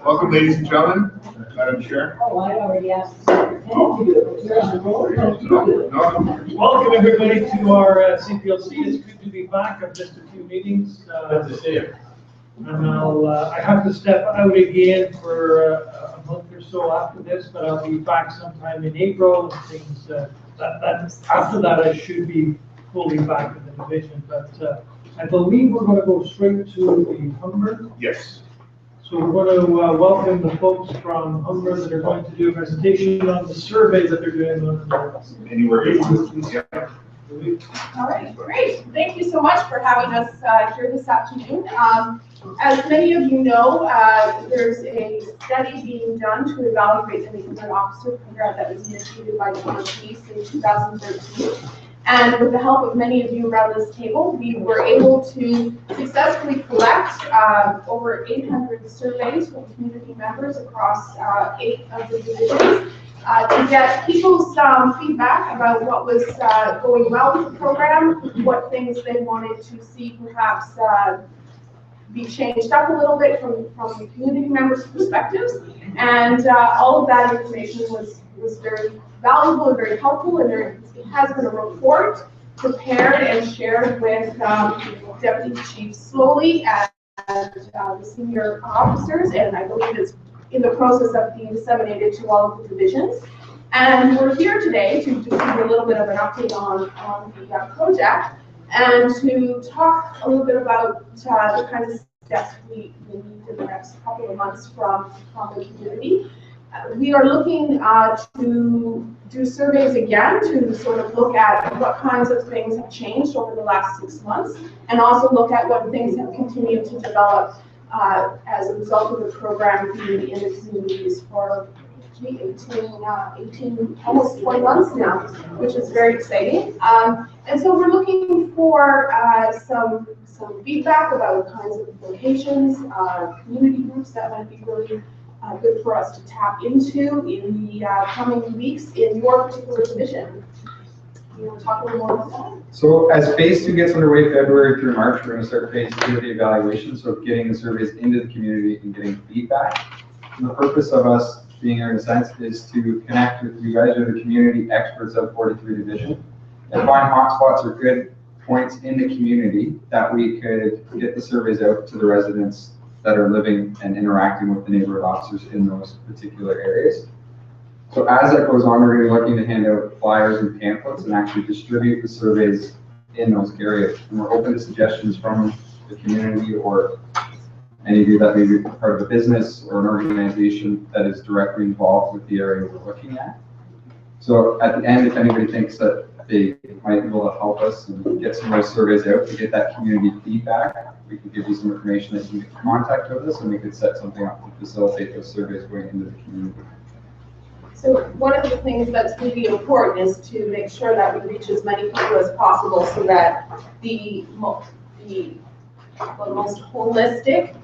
Welcome, ladies and gentlemen, Madam Chair. Oh, I already asked. Welcome everybody to our CPLC. It's good to be back. I've missed a few meetings. Good to see you. And I have to step out again for a month or so after this, but I'll be back sometime in April. And things after that, I should be fully back in the division. But I believe we're going to go straight to the Humber. Yes. So we're going to welcome the folks from Humber that are going to do a presentation on the survey that they're doing on Anywhere you want. Yeah. All right, great. Thank you so much for having us here this afternoon. As many of you know, there's a study being done to evaluate the neighborhood officer program that was initiated by the police in 2013. And with the help of many of you around this table, we were able to successfully collect over 800 surveys from community members across 8 of the divisions to get people's feedback about what was going well with the program, what things they wanted to see perhaps be changed up a little bit from the community members' perspectives. And all of that information was very valuable and very helpful, and there has been a report prepared and shared with Deputy Chief Slowly and the senior officers, and I believe it's in the process of being disseminated to all of the divisions. And we're here today to give you a little bit of an update on the project and to talk a little bit about the kinds of steps we need in the next couple of months from the community. We are looking to do surveys again to sort of look at what kinds of things have changed over the last 6 months, and also look at what things have continued to develop as a result of the program being in the communities for 18, almost 20 months now, which is very exciting. And so we're looking for some feedback about kinds of locations, community groups that might be really good for us to tap into in the coming weeks in your particular division. You want to talk a little more about that? So as phase 2 gets underway February through March, we're going to start phase 2 of the evaluation, so getting the surveys into the community and getting feedback. And the purpose of us being here in a sense is to connect with you guys, or the community experts of 43 Division, and find hotspots or good points in the community that we could get the surveys out to the residents that are living and interacting with the neighborhood officers in those particular areas. So as that goes on, we're going to be looking to hand out flyers and pamphlets and actually distribute the surveys in those areas. And we're open to suggestions from the community or any of you that may be part of a business or an organization that is directly involved with the area we're looking at. So at the end, if anybody thinks that they might be able to help us and get some of those surveys out to get that community feedback, we can give you some information that you can get in contact with us, and we could set something up to facilitate those surveys going into the community. So one of the things that's really important is to make sure that we reach as many people as possible, so that the most holistic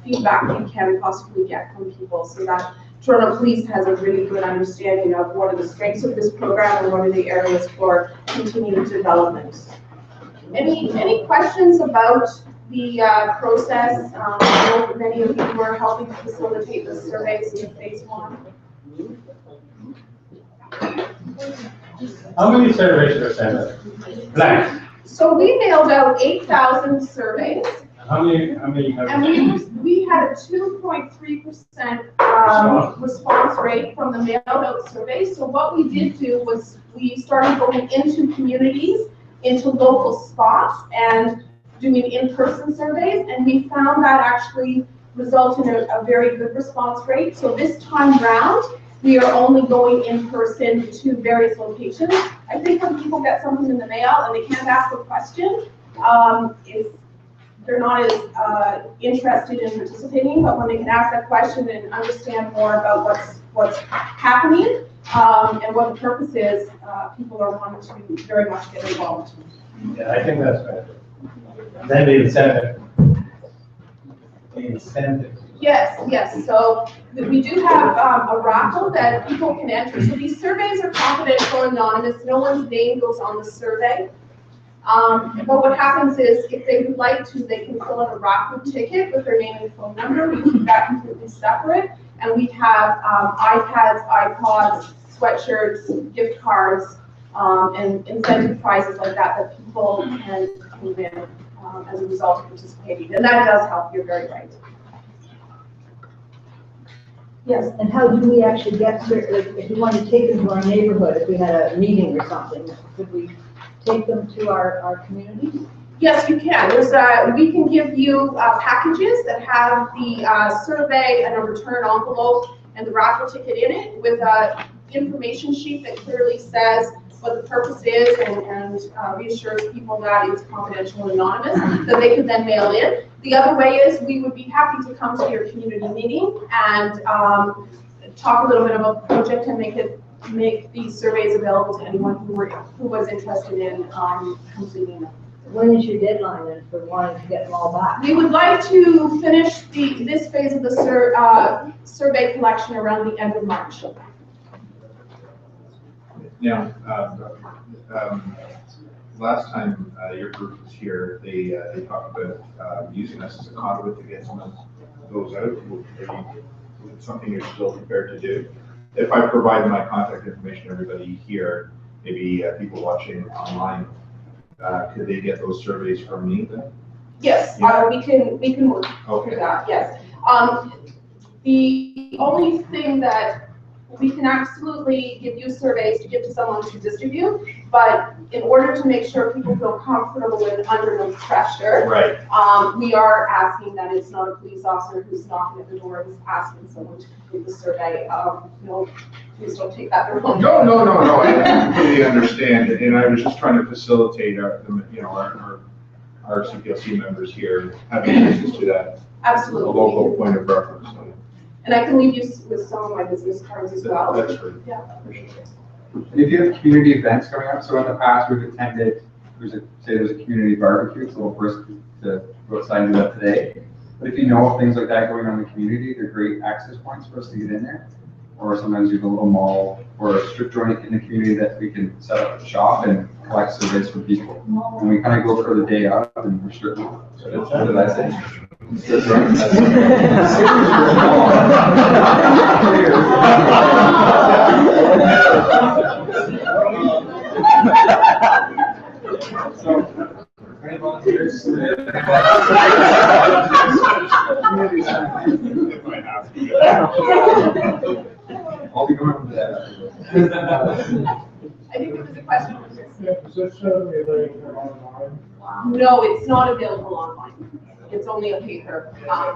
feedback we can possibly get from people, so that Toronto Police has a really good understanding of what are the strengths of this program and what are the areas for continued development. Any questions about the process? I know many of you were helping to facilitate the surveys in phase 1. How many surveys were sent out? Blank. So we mailed out 8,000 surveys. How many have And we had a 2.3% response rate from the mailed out surveys. So what we did do was we started going into communities, into local spots, and doing in-person surveys, and we found that actually resulted in a very good response rate. So this time round, we are only going in person to various locations. I think when people get something in the mail and they can't ask a question, if they're not as interested in participating, but when they can ask that question and understand more about what's happening and what the purpose is, people are wanting to very much get involved. Yeah, I think that's right. And then the incentive. The incentive. Yes. So we do have a raffle that people can enter. So these surveys are confidential, anonymous. No one's name goes on the survey. But what happens is, if they would like to, they can fill out a Rockwood ticket with their name and phone number. We keep that completely separate. And we have iPads, iPods, sweatshirts, gift cards, and incentive prizes like that that people can win as a result of participating. And that does help, you're very right. Yes, and how do we actually get, if we want to take them to our neighborhood, if we had a meeting or something, could we take them to our communities? Yes, you can. We can give you packages that have the survey and a return envelope and the raffle ticket in it with a information sheet that clearly says what the purpose is and reassures people that it's confidential and anonymous, that they can then mail in. The other way is we would be happy to come to your community meeting and talk a little bit about the project and make these surveys available to anyone who was interested in completing them. When is your deadline then for wanting to get them all back? We would like to finish this phase of the survey collection around the end of March. Now, last time your group was here, they talked about using us as a conduit to get some of those out. Is it something you're still prepared to do? If I provide my contact information to everybody here, maybe people watching online, could they get those surveys from me then? Yes, Yeah. we can work Okay. through that, yes. The only thing that we can absolutely give you surveys to give to someone to distribute, but in order to make sure people feel comfortable and under no pressure, Right. we are asking that it's not a police officer who's knocking at the door and asking someone to complete the survey. Please don't take that the wrong way. No. I completely understand, and I was just trying to facilitate our CPLC members here having access to that Absolutely. local point of reference. And I can leave you with some of my business cards as well. That's great. Yeah. Appreciate it. And if you have community events coming up, so in the past we've attended, there's a community barbecue, it's a little risk to go outside and do that today. But if you know of things like that going on in the community, they're great access points for us to get in there. Or sometimes you have a little mall or a strip joint in the community that we can set up a shop and collect surveys from people. And we kind of go for the day out and we're strip. What did I say? Strip joint. So, any volunteers? If I have to. I'll be going to that. I think there was a question. Is this survey available online? No, it's not available online. It's only a paper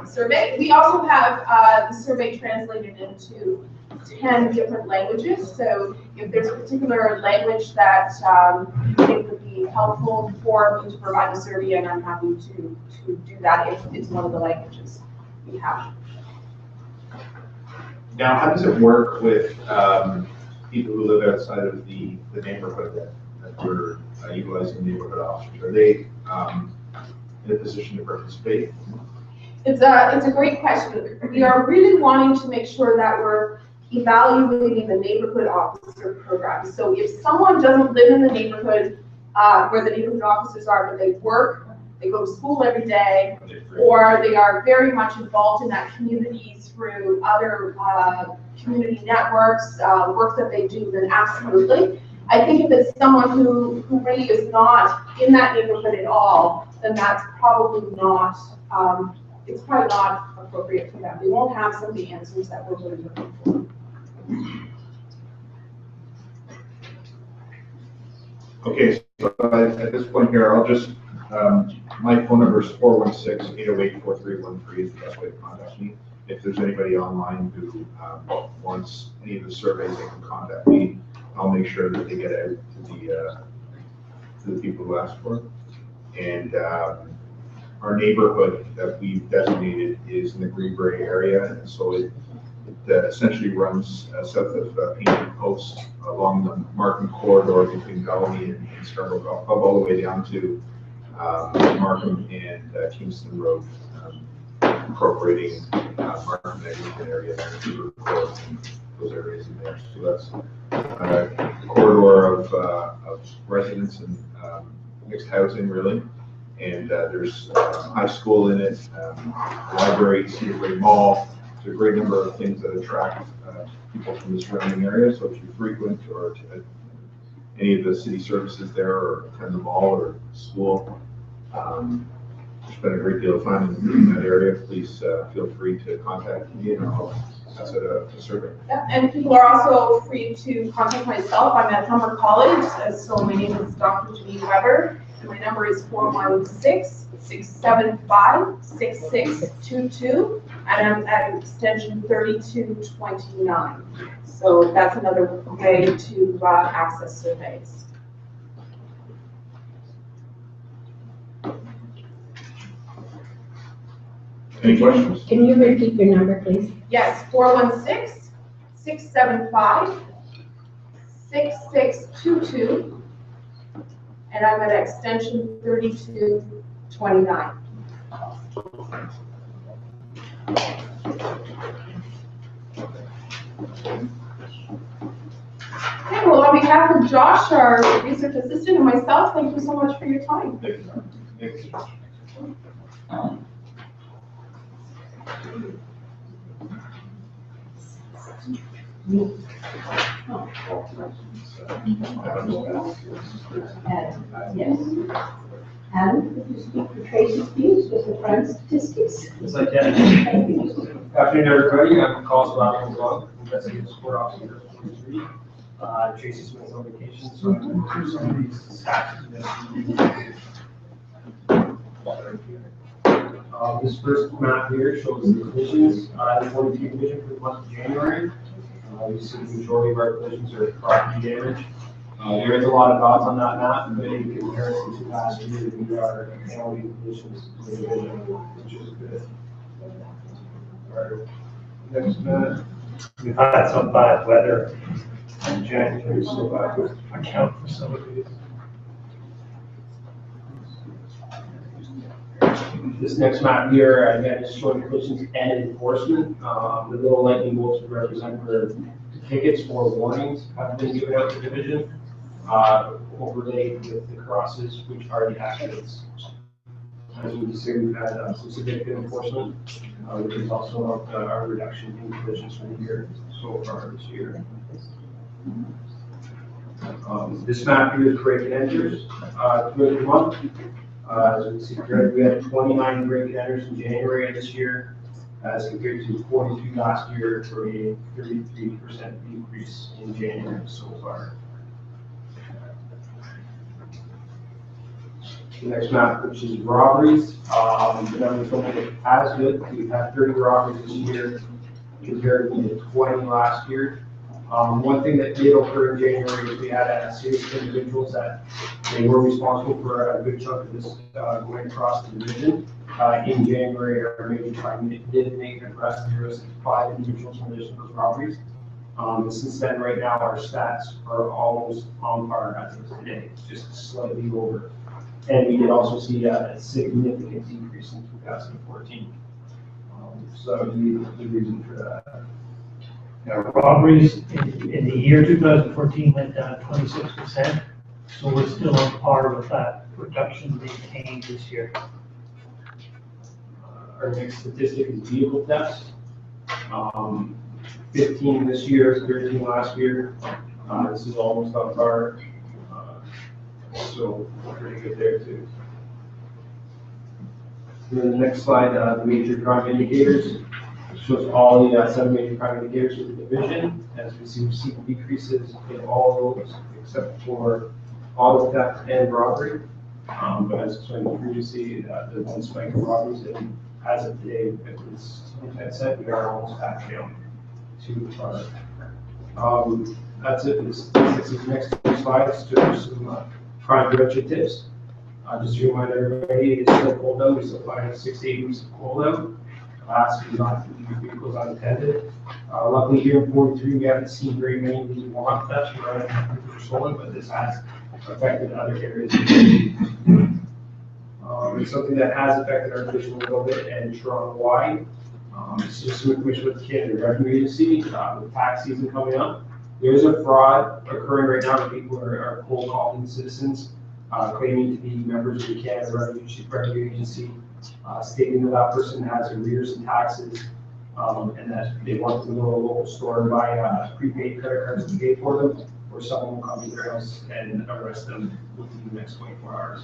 survey. We also have the survey translated into 10 different languages. So if there's a particular language that you think would be helpful for me to provide the survey, and I'm happy to do that if it's one of the languages we have. Now, how does it work with people who live outside of the neighborhood that we're utilizing neighborhood officers? Are they in a position to participate? It's a great question. We are really wanting to make sure that we're evaluating the neighborhood officer program. So if someone doesn't live in the neighborhood where the neighborhood officers are, but they work, they go to school every day, or they are very much involved in that community through other community networks, work that they do, then absolutely. I think if it's someone who really is not in that neighborhood at all, then that's probably not, it's probably not appropriate for them. They won't have some of the answers that we're really looking for. Okay, so at this point here, I'll just, my phone number is 416-808-4313 is the best way to contact me. If there's anybody online who wants any of the surveys, they can contact me. I'll make sure that they get out to the people who ask for it. And our neighborhood that we've designated is in the Greenbrae area, and so it essentially runs south of Painted Post along the Markham corridor between Bellamy and Scarborough Golf Club, all the way down to Markham and Kingston Road, incorporating Markham and Eglinton area there to record those areas in there. So that's a corridor of residents and mixed housing really. And there's high school in it, library, Cedar Grade Mall. There's a great number of things that attract people from the surrounding area. So if you frequent or any of the city services there or attend the mall or school, spend a great deal of time in that area, please feel free to contact me and I'll pass it a survey. Yeah, and people are also free to contact myself. I'm at Humber College, so my name is Dr. Janine Weber, and my number is 416-675-6622, and I'm at extension 3229. So that's another way to access surveys. Any questions? Can you repeat your number, please? Yes, 416-675-6622, and I'm at extension 3229. Okay, well, on behalf of Josh, our research assistant, and myself, thank you so much for your time. Thank you. Thank you. Yes. Adam, could you speak for Tracy's views with the front statistics? Yes, I can. Thank you. Afternoon, everybody. I'm Carl Slavin, investigative support officer for 43. Tracy Smith's on vacation, so I'm going to go through some of these stats. This first map here shows the collisions, the 42 collision for the month of January. You see the majority of our collisions are property damage. There is a lot of dots on that map, but in comparison to last year, we are counting collisions in the division, which is good. Next map. We've had some bad weather in January, so that would account for some of these. This next map here, again, is showing collisions and enforcement. The little lightning bolts would represent where the tickets or warnings have been given out to the division, overlaid with the crosses, which are the accidents. As you can see, we've had some significant enforcement, which is also our reduction in collisions for the year so far this year. This map here is break and enters throughout the month. As you can see here, we had 29 break and enters in January of this year, as compared to 42 last year, for a 33% decrease in January so far. The next map, which is robberies, the numbers don't look as good. We've had 30 robberies this year compared to 20 last year. One thing that did occur in January is we had a series of individuals that they were responsible for a good chunk of this going across the division. In January, our major crime did make an arrest. There was 5 individuals in relation to those robberies. And since then, right now, our stats are almost on par as of today, just slightly over. And we did also see a significant decrease in 2014. So that would be the reason for that. Now, robberies in the year 2014 went down 26%, so we're still on par with that reduction maintained this year. Our next statistic is vehicle thefts. 15 this year, 13 last year. This is almost on par. So pretty good there too. And then the next slide, the major crime indicators. Shows all the 7 major crime indicators for the division. As we see, we've seen decreases in all those except for auto theft and robbery. But as explained previously, there's one spike in robberies, and as of today, as said, we are almost back down to par. That's it. This is the next 2 slides. Just some crime prevention tips. Just to remind everybody, it's still cold out. We still find 6 to 8 weeks of cold out. Last week, vehicles unattended. Luckily, here in 43, we haven't seen very many of these warrant thefts where vehicles are stolen, but this has affected other areas. It's something that has affected our division a little bit and Toronto-wide. It's just some information with the Canada Revenue Agency with tax season coming up. There is a fraud occurring right now that people are cold calling citizens claiming to be members of the Canada Revenue Agency, stating that that person has arrears in taxes, and that they want to go to a local store and buy prepaid credit cards to pay for them, or someone will come to their house and arrest them within the next 24 hours.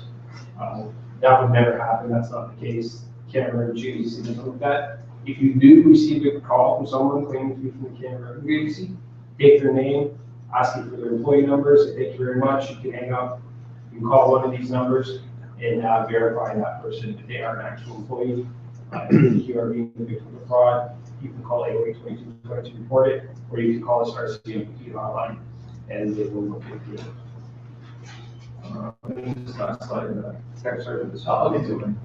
That would never happen. That's not the case. Canada Revenue Agency doesn't look that. If you do receive a call from someone claiming to be from the Canada Revenue Agency, take their name, ask you for their employee numbers, say thank you very much, you can hang up. You can call one of these numbers and verify that person if they are an actual employee. If you are being the victim of fraud, you can call 808-2222 to report it, or you can call us RCMP hotline and they will look into it. This last slide, sorry, this. I'll get to it.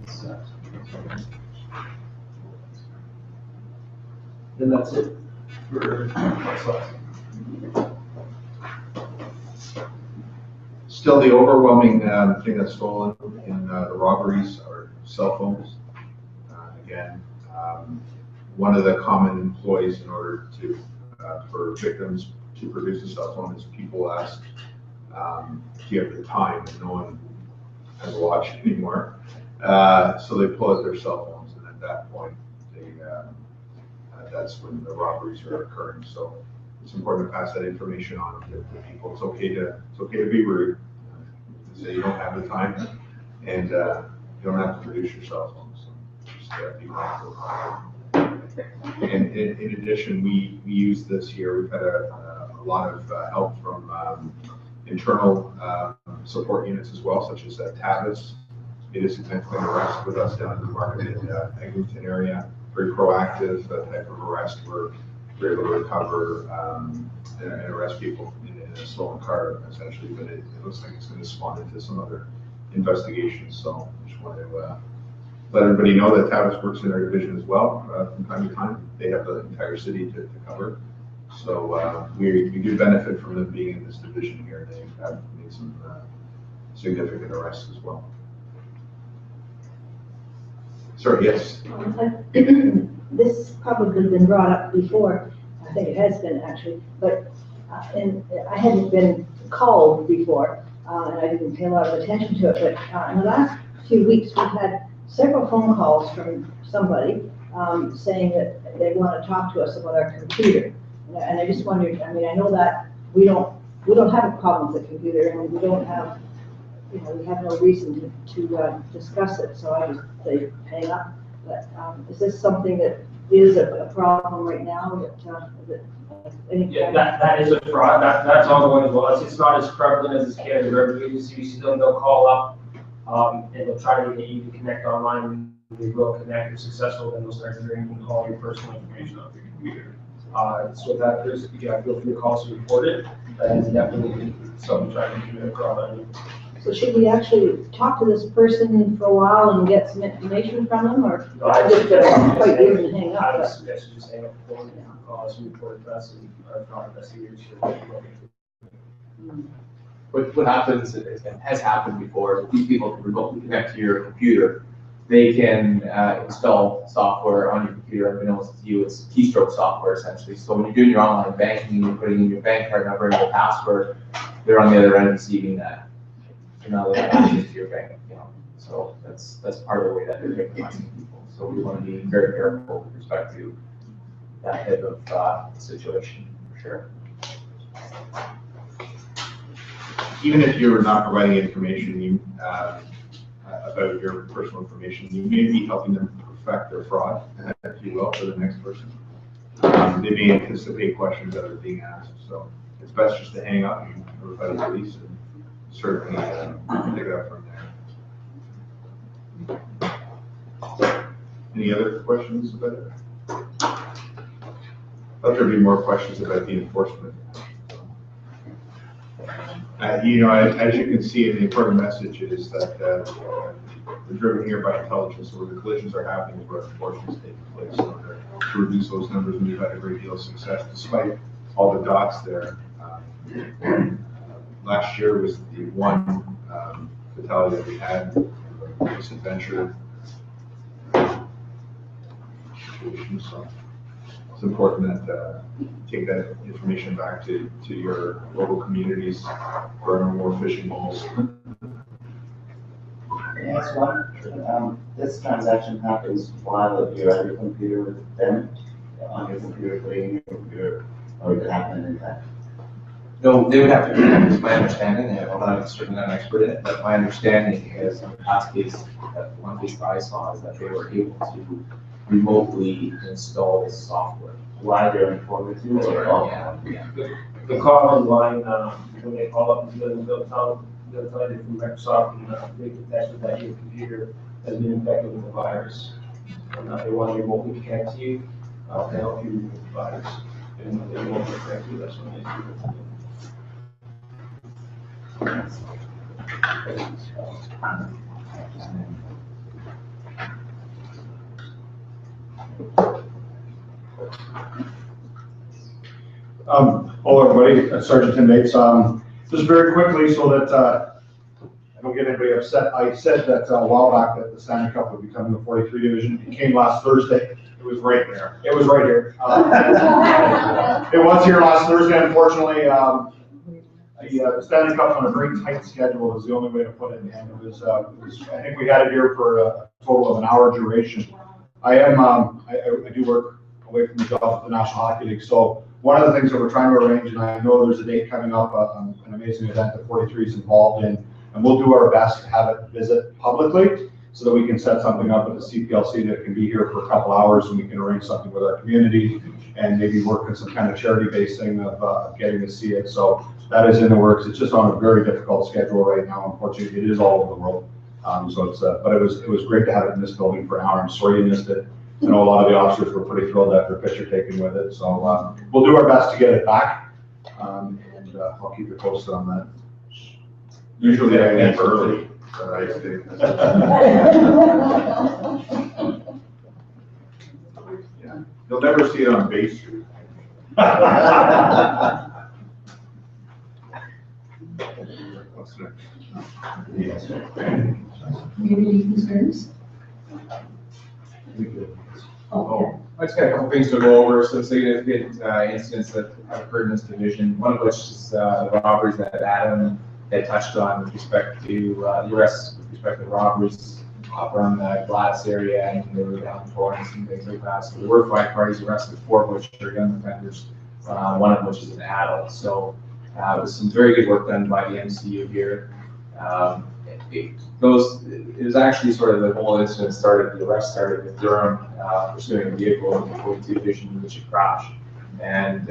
Then that's it for next slide. Still, the overwhelming thing that's stolen in the robberies are cell phones. Again, one of the common employees in order to, for victims to produce a cell phone is people ask, do you have the time? And no one has a watch anymore. So they pull out their cell phones, and at that point, that's when the robberies are occurring. So it's important to pass that information on to people. It's okay to be rude. Say you don't have the time, and you don't have to produce your cell phone. So just be mindful. And in addition, we use this here. We've had a lot of help from internal support units as well, such as TAVIS. It is significant arrest with us down in the market in the Eglinton area. Very proactive type of arrest where we're able to recover and arrest people in a stolen car, essentially, but it looks like it's going to spawn into some other investigations. So I just wanted to let everybody know that TAVIS works in our division as well from time to time. They have the entire city to cover. So we do benefit from them being in this division here. They have made some significant arrests as well. Sorry, yes. This probably been brought up before. I think it has been actually, but and I hadn't been called before, and I didn't pay a lot of attention to it. But in the last few weeks, we've had several phone calls from somebody saying that they want to talk to us about our computer. And I just wondered. I mean, I know that we don't have a problem with the computer, and we don't have. You know, we have no reason to discuss it, so I just say hang up. But is this something that is a problem right now? Yeah, that is a fraud. That's ongoing as well. It's not as prevalent as this Canada Revenue Agency. You see them, they'll call up and they'll try to get you to connect online. They will connect. If successful, then they'll start generating all your personal information off your computer. So that there's, yeah, feel free to call us and report it. That is definitely something trying to commit a fraud on you. So should we actually talk to this person for a while and get some information from them, or No, I just quite even and hang I would up? suggest you just hang up the phone and call us and report it to us, and our fraud investigators should look into it. What happens, and has happened before, is these people can remotely connect to your computer. They can install software on your computer, unbeknownst to you, it's keystroke software essentially. So when you're doing your online banking, you're putting in your bank card number and your password, they're on the other end receiving that. So now they have access to your bank account. So that's part of the way that they're victimizing people. So we want to be very careful with respect to that type of situation, for sure. Even if you're not providing information about your personal information, you may be helping them perfect their fraud, if you will, for the next person. They may anticipate questions that are being asked, so it's best just to hang up and notify the police and certainly pick it up from there. Any other questions about it? I thought there'd be more questions about the enforcement. You know, as you can see, the important message is that we're driven here by intelligence, so where the collisions are happening is where enforcement is taking place. So to reduce those numbers, and we've had a great deal of success despite all the dots there. Last year was the one fatality that we had, misadventure situation. So it's important that you take that information back to your local communities, for no more fishing holes. next one, this transaction happens while you're at your computer with them, on your computer, putting in your computer, or it happen in that. No, they would have to connect, is my understanding, I'm not certainly not an expert in it, but my understanding is in the past case, that one case that I saw is that they were able to remotely install this software. While they're informative or? Yeah. The call online, when they call up, they'll tell you from Microsoft, and they detect that your computer has been infected with the virus. And they want to remotely connect to you, to help you remove the virus. And when they won't affect you, that's when they do it. Hello, everybody. Sergeant Tim Bates. Just very quickly, so that I don't get anybody upset. I said that a while back that the Stanley Cup would be coming to 43 Division. It came last Thursday. It was right there. It was right here. It was here last Thursday. Unfortunately, the Stanley Cup's on a very tight schedule is the only way to put it. And it was I think we had it here for a total of an hour duration. I do work away from the job at the National Hockey League. So one of the things that we're trying to arrange, and I know there's a date coming up, an amazing event that 43 is involved in, and we'll do our best to have it visit publicly so that we can set something up with the Cplc that can be here for a couple hours and we can arrange something with our community and maybe work on some kind of charity-based thing of getting to see it. So that is in the works. It's just on a very difficult schedule right now. Unfortunately, it is all over the world. So it's, but it was great to have it in this building for an hour. I'm sorry you missed it. I know a lot of the officers were pretty thrilled to have their picture taken with it. So we'll do our best to get it back, and I'll keep you posted on that. Usually I leave early. Yeah. You'll never see it on Bay Street. What's next? Community concerns? Oh, I just got a couple things to go over, some significant incidents that have occurred in this division, one of which is the robberies that Adam had touched on with respect to the arrests with respect to robberies up around the Gladys area, and they were down in Florence and things like that. So there were 5 parties arrested, 4 of which are young offenders, one of which is an adult. So it was some very good work done by the MCU here. It was actually sort of the whole incident started, the arrest started with Durham pursuing a vehicle in the 42 Division in which it crashed. And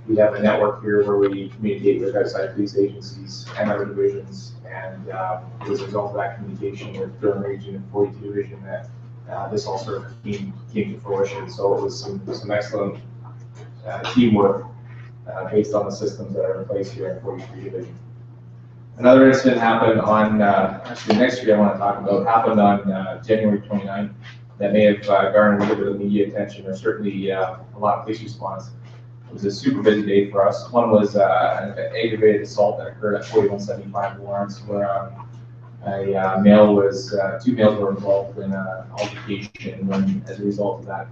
we have a network here where we communicate with outside police agencies and other divisions, and it was a result of that communication with Durham Region and 42 Division that this all sort of came to fruition. So it was some excellent teamwork based on the systems that are in place here in 43 Division. Another incident happened on, actually next year I want to talk about, happened on January 29th that may have garnered a little bit of media attention, or certainly a lot of police response. It was a super busy day for us. One was an aggravated assault that occurred at 4175 Lawrence, where a male was, 2 males were involved in an altercation, and as a result of that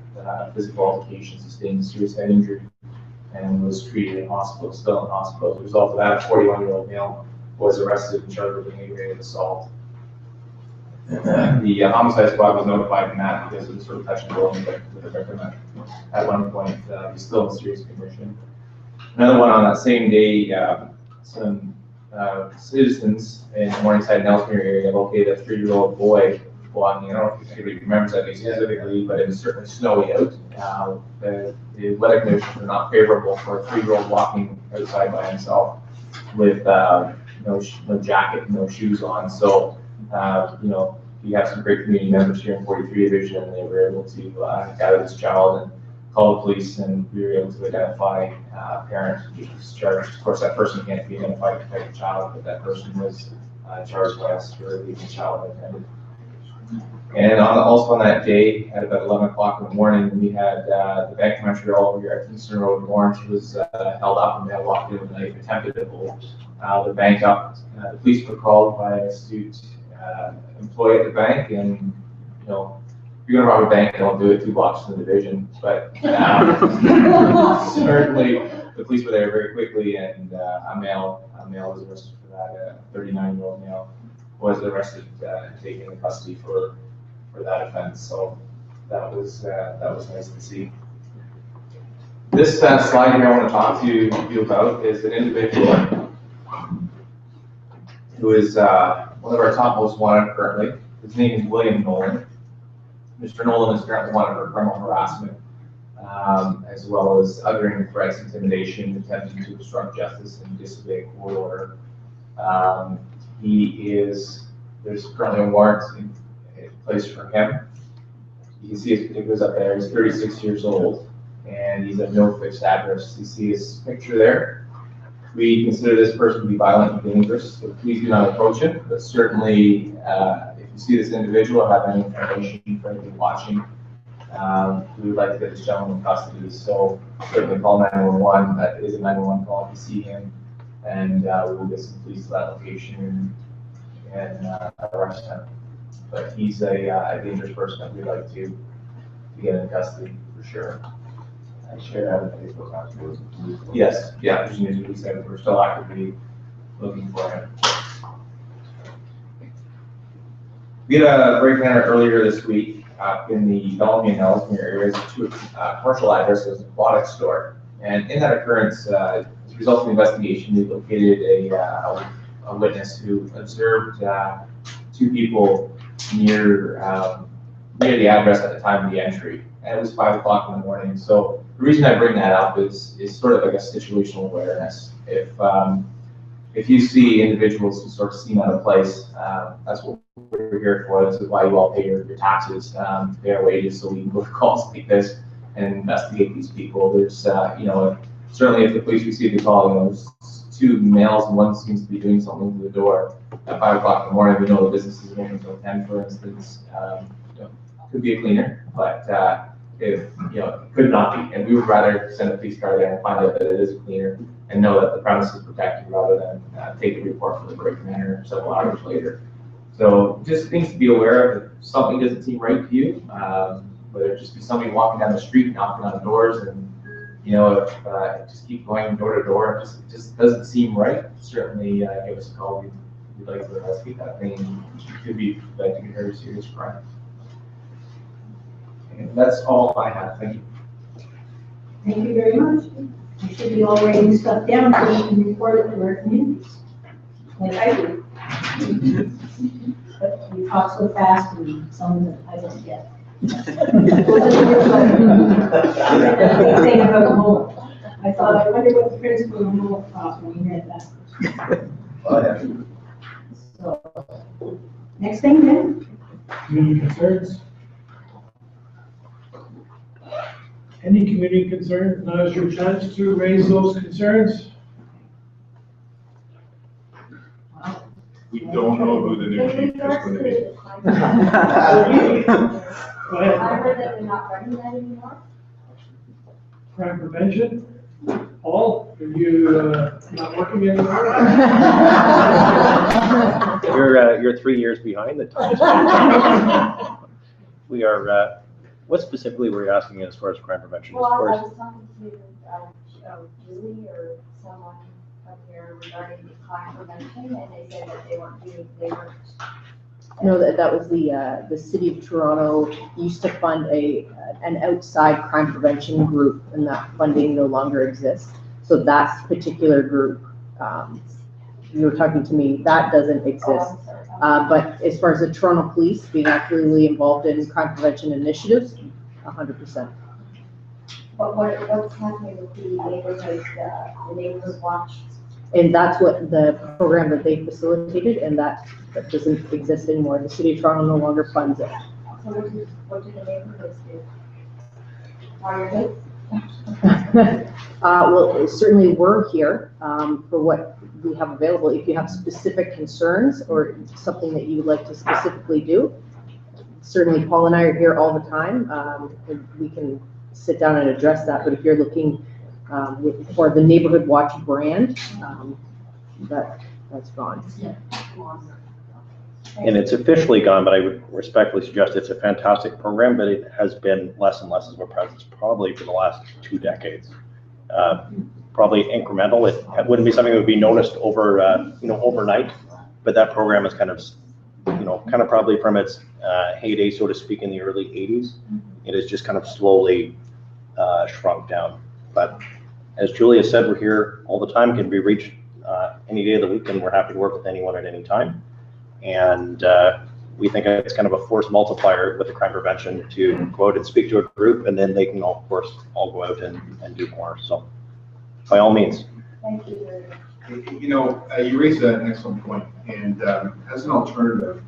physical altercation sustained a serious head injury and was treated in hospital, still in hospital. As a result of that, a 41-year-old male was arrested and charged with an aggravated assault. The homicide squad was notified in that because it was sort of touch and go with the victim at one point. He's still in serious condition. Another one on that same day, some citizens in the Morningside and Ellesmere area located a 3-year-old boy walking. I don't know if anybody remembers that specifically, but it was certainly snowy out. The weather conditions were not favorable for a 3-year-old walking outside by himself with no jacket, no shoes on. So, we have some great community members here in 43 Division, and they were able to gather this child and call the police, and we were able to identify a parent who was charged. Of course, that person can't be identified to protect the child, but that person was charged by us for leaving the child unattended. And also on that day, at about 11 o'clock in the morning, we had the Bank of Montreal over here at Kingston Road in Orange was held up, and they had walked in with a knife, attempted to hold the bank up. The police were called by an astute employee at the bank, and if you're going to rob a bank, don't do it 2 blocks from the division. But certainly, the police were there very quickly, and a male was arrested for that. A 39-year-old male was arrested and taken into custody for that offense. So that was nice to see. This slide here I want to talk to you about is an individual who is one of our top most wanted currently. His name is William Nolan. Mr. Nolan is currently wanted for criminal harassment, as well as uttering threats, intimidation, attempting to obstruct justice, and disobey court order. There's currently a warrant in place for him. You can see his particulars up there. He's 36 years old, and he's at no fixed address. You see his picture there. We consider this person to be violent and dangerous, so please do not approach him. But certainly, if you see this individual or have any information for anyone watching, we would like to get this gentleman in custody. So certainly call 911. That is a 911 call if you see him, and we will get some police to that location and arrest him. But he's a dangerous person that we'd like to get in custody for sure. I shared that with Facebook afterwards. Yes, yeah, there's news we said we're still actively looking for him. We had a breakdown earlier this week in the Bellamy and Ellesmere areas to a commercial address as an aquatic store. And in that occurrence, as a result of the investigation, we located a witness who observed two people near the address at the time of the entry. And it was 5 o'clock in the morning. So the reason I bring that up is sort of like a situational awareness. If you see individuals who sort of seem out of place, that's what we're here for. This is why you all pay your taxes, pay our wages, so we can go to calls like this and investigate these people. There's, certainly if the police receive the call, there's two males and one seems to be doing something to the door at 5 o'clock in the morning. We know the business is open until 10, for instance. Could be a cleaner, but it could not be. And we would rather send a police car there and find out that it is a cleaner and know that the premise is protected rather than take a report for the break-in several hours later. So just things to be aware of. If something doesn't seem right to you, whether it just be somebody walking down the street, knocking on doors, and if just keep going door to door, it just doesn't seem right. Certainly give us a call. We'd like to investigate that thing. It could be like a very serious crime. And that's all I have. Thank you. Thank you very much. You should be all writing stuff down so you can report it to our communities. Like I do. But you talk so fast and some of it I don't get. Thing about the whole. I thought, I wonder what the principal of the whole thought when he read that. Oh, yeah. So, next thing then? Community concerns? Any community concerns? Now's your chance to raise those concerns. We don't know who the new chief is going to be. Go ahead. I heard that they're not running that anymore. Crime prevention. Paul, are you not working anymore? You're 3 years behind the times. We are, what specifically were you asking as far as crime prevention? Well, I was talking to Julie or someone up here regarding the crime prevention, and they said that they weren't. No, that was the city of Toronto used to fund an outside crime prevention group, and that funding no longer exists. So that particular group, you were talking to me, that doesn't exist. But as far as the Toronto police being actively involved in crime prevention initiatives, 100%. But what's happening with the neighborhood, the neighborhood watch? And that's what the program that they facilitated, and that doesn't exist anymore. The city of Toronto no longer funds it. So what do the neighborhoods do? Are you Well, certainly we're here for what we have available. If you have specific concerns or something that you would like to specifically do, certainly Paul and I are here all the time. And we can sit down and address that. But if you're looking for the Neighborhood Watch brand, that's gone. And it's officially gone, but I would respectfully suggest it's a fantastic program, but it has been less and less of a presence probably for the last 2 decades. Probably incremental. It wouldn't be something that would be noticed over, overnight, but that program has kind of kind of probably from its heyday, so to speak, in the early 80s. It has just kind of slowly shrunk down. But as Julia said, we're here all the time, can be reached any day of the week, and we're happy to work with anyone at any time. And we think it's kind of a force multiplier with the crime prevention to go out and speak to a group, and then they can, of course, all go out and do more. So by all means. Thank you very much. You raised an excellent point, and as an alternative,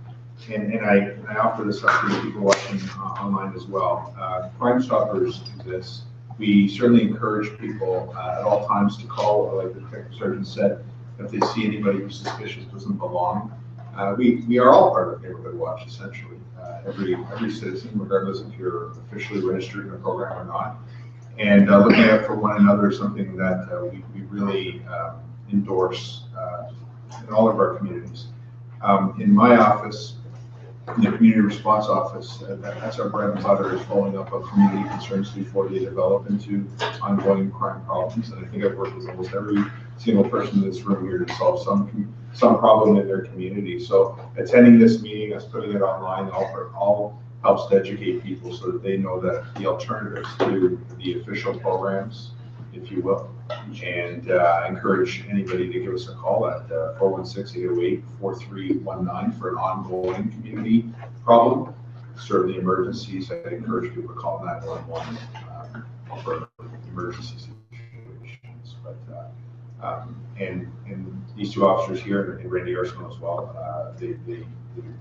and I offer this up to the people watching online as well, Crime Stoppers exists. We certainly encourage people at all times to call, or like the detective sergeant said, if they see anybody who's suspicious doesn't belong. We are all part of Neighborhood Watch, essentially. Every citizen, regardless if you're officially registered in a program or not. And looking out for one another is something that we really endorse in all of our communities. In my office, in the community response office, that's our bread and butter, is following up on community concerns before they develop into ongoing crime problems. And I think I've worked with almost every single person in this room here to solve some problem in their community. So attending this meeting, us putting it online, all helps to educate people so that they know that the alternatives to the official programs, if you will. And I encourage anybody to give us a call at 416-808-4319 for an ongoing community problem. Certainly emergencies, I encourage people to call 911 for emergency situations. But and these two officers here, and Randy Arsenal as well, they do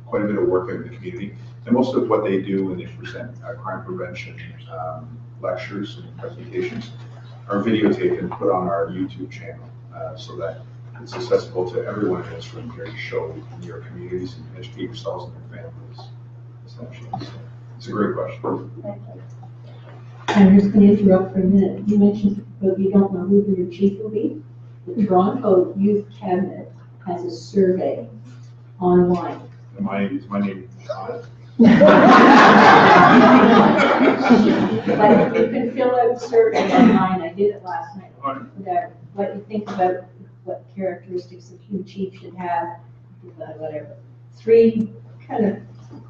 quite a bit of work in the community. And most of what they do when they present crime prevention lectures and presentations are videotaped and put on our YouTube channel so that it's accessible to everyone in this room here to show in your communities and educate yourselves and your families, essentially. So it's a great question. Thank you. I'm just going to interrupt for a minute. You mentioned that you don't know who the new chief will be. The Toronto Youth Cabinet has a survey online. Is my name on it? But you can fill out a survey online. I did it last night. What you think about what characteristics a new chief should have, whatever. 3 kind of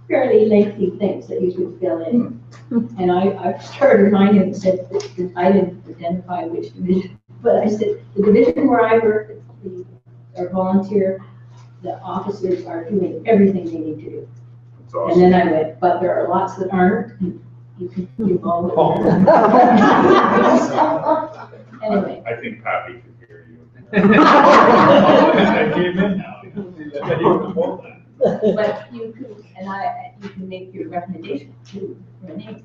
fairly lengthy things that you could fill in. And I started mine and said that I didn't identify which division, but I said the division where I work, our volunteer, the officers are doing everything they need to do. Awesome. And then I went, but there are lots that aren't, and you can do all of them. Anyway. I think Pappy can hear you. But you can make your recommendation to Renee.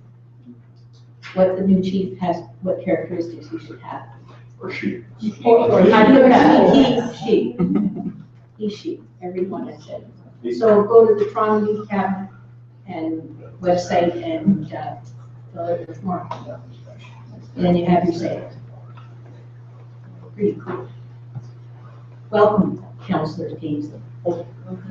What the new chief has, what characteristics he should have. Or she. Or she, everyone has said. So go to the Toronto Youth Cabinet and website and fill out the form. And then you have your say. Pretty cool. Welcome, Councillor Kingsley.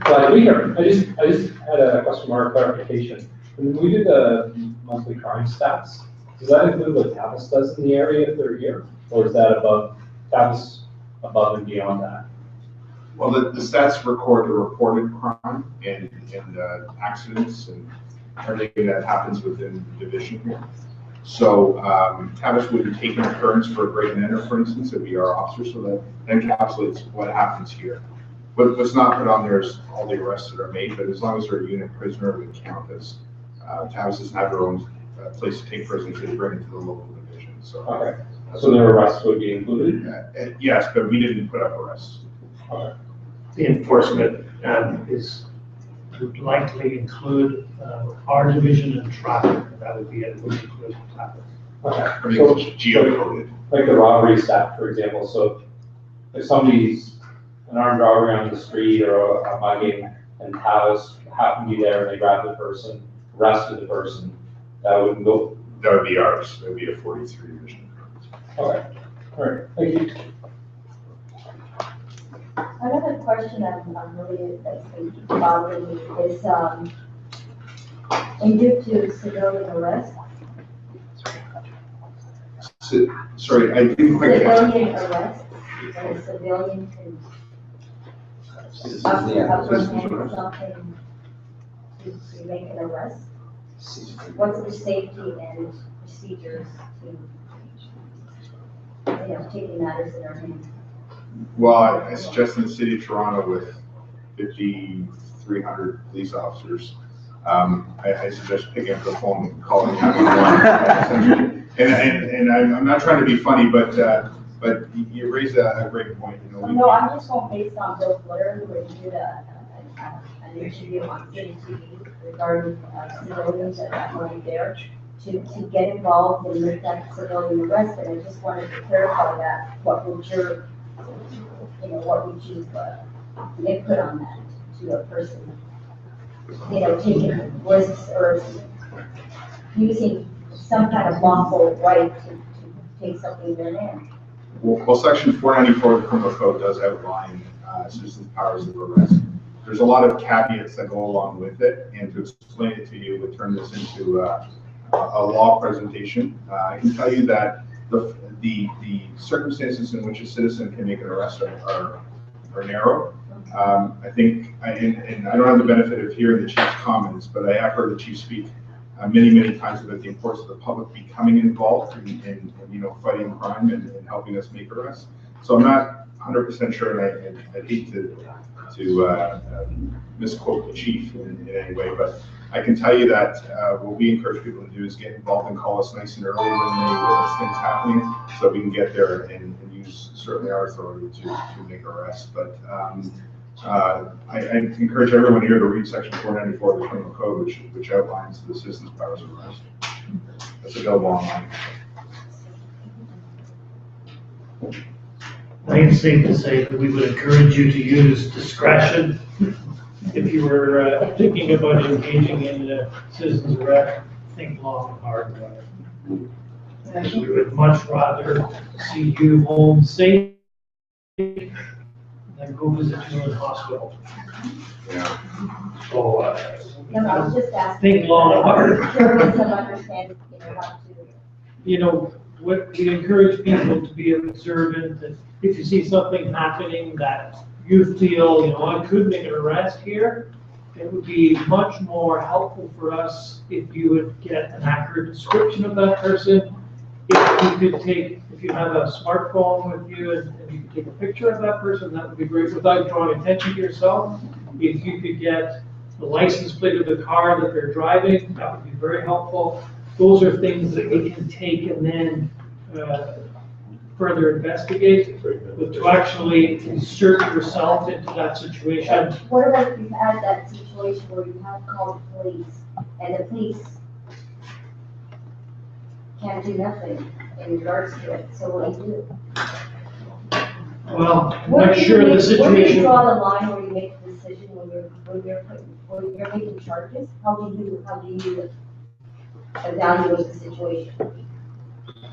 Glad to be here. I just had a question mark clarification. When we do the monthly crime stats, does that include what Tavis does in the area through year? Or is that above and beyond that? Well, the stats record the reported crime and accidents and everything that happens within the division here. So Tavis would take an occurrence for a great manner, for instance, if we are officers, so that encapsulates what happens here. But what's not put on there is all the arrests that are made, but as long as they're a unit prisoner, we count as Tavis has had their own place to take prisoners, they bring it to the local division. So, okay. So their arrests would be included? Yes, but we didn't put up arrests. Okay. The enforcement would likely include our division and traffic. That would be it, would include traffic. Okay. Everything's geocoded. Like the robbery stat, for example. So if somebody's an armed robbery on the street or a mugging and Tavis happened to be there and they grabbed the person, arrested the person, that wouldn't go? That would be ours. That would be a 43 division. Okay. All right. Thank you. Another question that's been bothering me is, in due to civilian arrest. Sorry, I didn't quite catch. Civilian arrest, when a civilian can apprehend something to make an arrest? What's the safety and procedures to, taking matters in our hands? Well, I suggest in the city of Toronto with 5,300 police officers, I suggest picking up the phone and calling 911. And I'm not trying to be funny, but you raise a great point. You know, No, I'm just going based on Bill Blair, who did an interview on City TV regarding civilians that are going there to get involved and make that civilian arrest. And I just wanted to clarify that. What would you input on that to a person? Taking risks or using some kind of lawful right to take something in their name. Well, section 494 of the criminal code does outline citizens' powers of arrest. There's a lot of caveats that go along with it, and to explain it to you would turn this into a law presentation. I can tell you that the circumstances in which a citizen can make an arrest are narrow. I think, and I don't have the benefit of hearing the chief's comments, but I have heard the chief speak many times about the importance of the public becoming involved in fighting crime and helping us make arrests. So I'm not 100% sure, and I'd hate to misquote the chief in any way, but I can tell you that what we encourage people to do is get involved and call us nice and early when they witness things happening, so we can get there and use certainly our authority to make arrests. But I encourage everyone here to read section 494 of the criminal code, which outlines the citizens' powers of arrest. That's available online. I think it's safe to say that we would encourage you to use discretion if you were thinking about engaging in citizens' arrest. Think long and hard about it. We would much rather see you home safe than go visit you in the hospital. Yeah. So, I was just asking. think long and hard. Curious of understanding, how to. What we encourage people to be observant, that if you see something happening that you feel, I could make an arrest here, it would be much more helpful for us if you would get an accurate description of that person. If you have a smartphone with you and you could take a picture of that person, that would be great without drawing attention to yourself. If you could get the license plate of the car that they're driving, that would be very helpful. Those are things that we can take and then further investigate, but to actually insert yourself into that situation. What about if you had that situation where you have called the police and the police can't do nothing in regards to it, so what do you do? Well, I'm not sure the Where do situation. you draw the line where you make a decision when you're making charges? How do you evaluate the situation?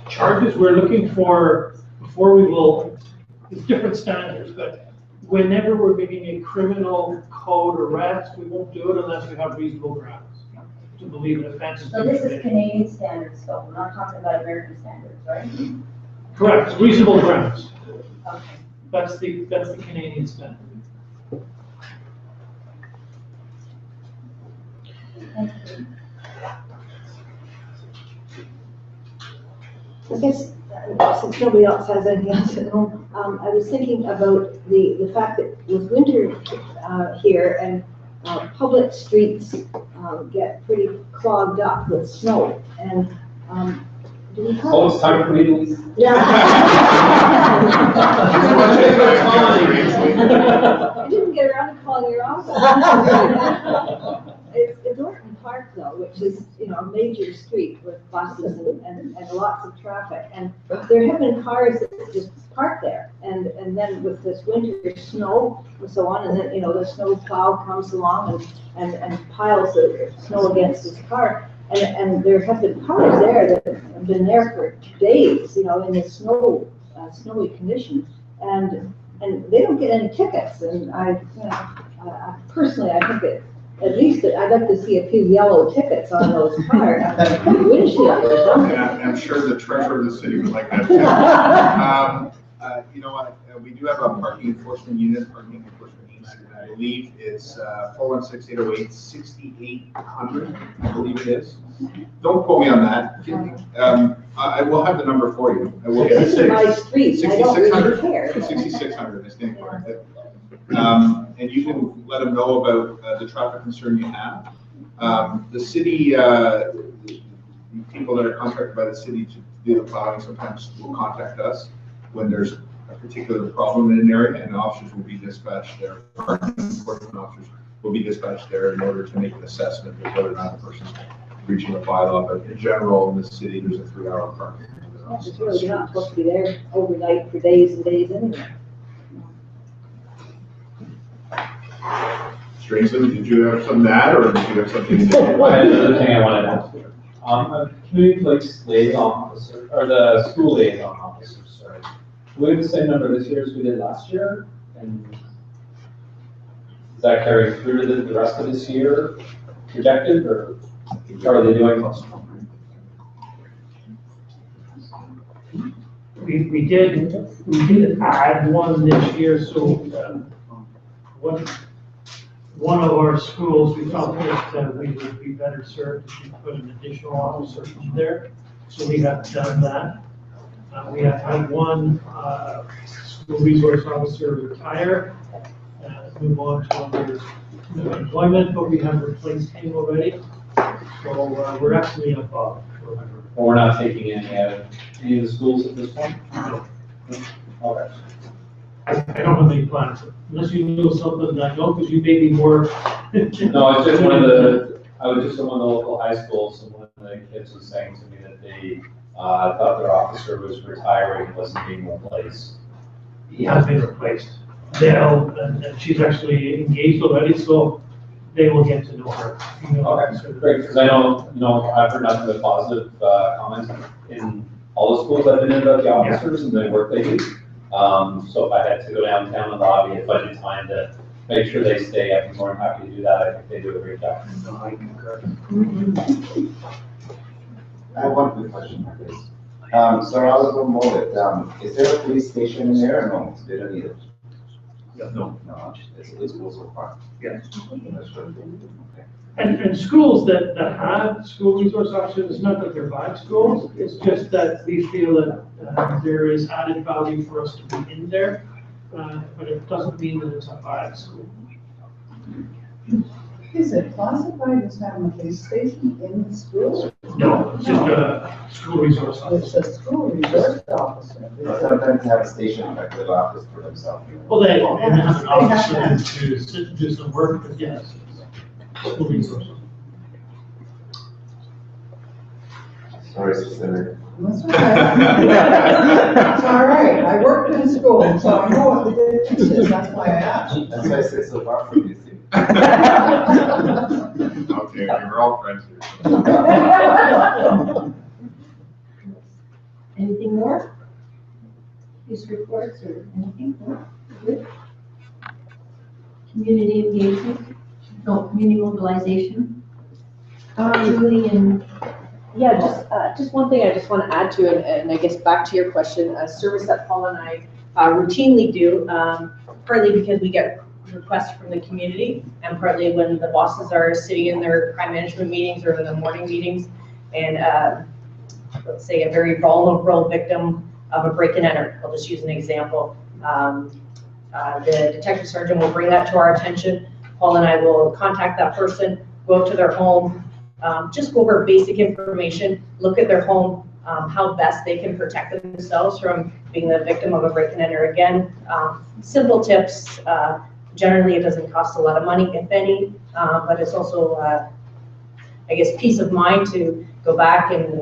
Charges we're looking for before we will, it's different standards, but whenever we're making a criminal code arrest, we won't do it unless we have reasonable grounds to believe an offense has So been this is committed. Canadian standards, so we're not talking about American standards, right? Correct, reasonable grounds. Okay. That's the Canadian standard. Thank you. I guess, since nobody else has anything else at home, I was thinking about the fact that with winter here and public streets get pretty clogged up with snow, and do we have? Oh, it's time for me to leave. Yeah. I didn't get around to calling your office. It's Orton Park though, which is, a major street with buses and lots of traffic. And there have been cars that just park there. And then with this winter snow and so on, and then, the snow plow comes along and piles the snow against this car. And there have been cars there that have been there for days, in the snowy conditions. And they don't get any tickets. And personally, I think that at least I'd like to see a few yellow tickets on those cars, windshield or something. And I'm sure the treasurer of the city would like that too. You know what, we do have a parking enforcement unit, parking enforcement agency that believe it's 416-808-6800, I believe it is. Don't quote me on that. I will have the number for you. I will get This is my street, I don't really 6600. care. 6600, I stand corrected. And you can let them know about the traffic concern you have. The city, the people that are contracted by the city to do the plowing sometimes will contact us when there's a particular problem in an area, and officers will be dispatched there. Parking enforcement officers will be dispatched there in order to make an assessment of whether or not the person's breaching a bylaw. But in general, in the city, there's a 3-hour parking. It's really not supposed to be there overnight for days and days anyway. Strangely, did you have some of that, or did you have something? I had another thing I wanted to ask you. A community police liaison officer, or the school liaison officer, sorry. Do we have the same number this year as we did last year? And does that carry through to the rest of this year projected, or are they doing? We did add one this year, so one of our schools, we felt that we would be better served if we put an additional officer in there. So we have done that. We have had one school resource officer retire, move on to other employment, but we have replaced him already. So we're actually above. Or we're not taking any out of any of the schools at this point? No. Okay. I don't have any plans, unless you know something that I know, because you may be more. No, it's just I was just at one of the local high schools, and one of the kids was saying to me that they thought their officer was retiring, wasn't being replaced. He has been replaced. And she's actually engaged already, so they will get to know her. Okay, great, because I know, I've heard nothing but positive comments in all the schools I've been in about the officers and the work they do. So if I had to go downtown and lobby at budget time to make sure they stay, I'd be more than happy to do that. I think they do a great job. No, I concur. I have one quick question for this. So I was going to mow it. Is there a police station in there or no? They don't need it? No. No, it's cool so far. Yes. That's good. Okay. And schools that have school resource officers, it's not that they're bad schools, it's just that we feel that there is added value for us to be in there, but it doesn't mean that it's a bad school. Is it classified as having a police station in the school? No, it's just a school resource It's officer. a school resource officer. Sometimes they have a station, like a little office for themselves. Well, they have an officer to sit and do some work, but yes, school resource. Sorry, sister. That's all right. It's all right. I worked in school, so I know what the difference is. That's why I asked. That's why I sit so far from you, see. Okay, we're all friends here. Anything more? These reports or anything? No? Good. Community engagement? No, community mobilization? Julie and. Yeah, just one thing I just want to add to it, and I guess back to your question, a service that Paul and I routinely do, partly because we get requests from the community, and partly when the bosses are sitting in their crime management meetings or in the morning meetings, and let's say a very vulnerable victim of a break and enter. I'll just use an example. The detective sergeant will bring that to our attention. Paul and I will contact that person, go out to their home, just go over basic information, look at their home, how best they can protect themselves from being the victim of a break and enter again. Simple tips. Generally, it doesn't cost a lot of money, if any, but it's also, I guess, peace of mind to go back and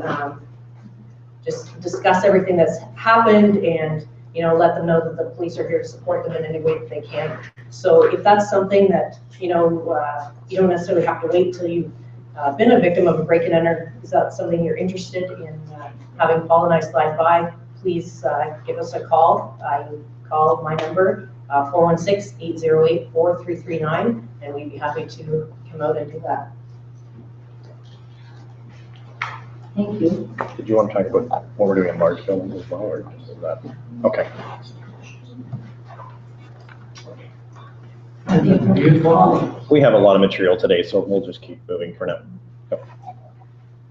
just discuss everything that's happened and, let them know that the police are here to support them in any way that they can. So if that's something that, you don't necessarily have to wait till you've been a victim of a break and enter, is that something you're interested in having Paul and I slide by, please give us a call. You call my number, 416-808-4339, and we'd be happy to come out and do that. Thank you. Did you want to talk about what we're doing in Marshville as well, or just that? Okay. We have a lot of material today, so we'll just keep moving for now.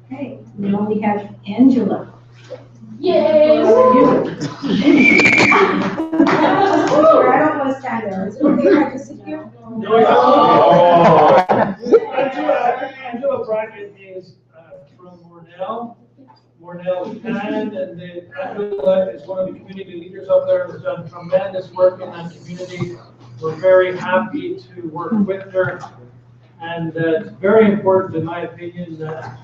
Okay, now we have Angela. Yay! How are you? I don't want to stand there. Is it okay if I just sit here? Angela Brackett is from Mornell, Canada, and then Angela is one of the community leaders up there and has done tremendous work in that community. We're very happy to work with her. And it's very important, in my opinion, that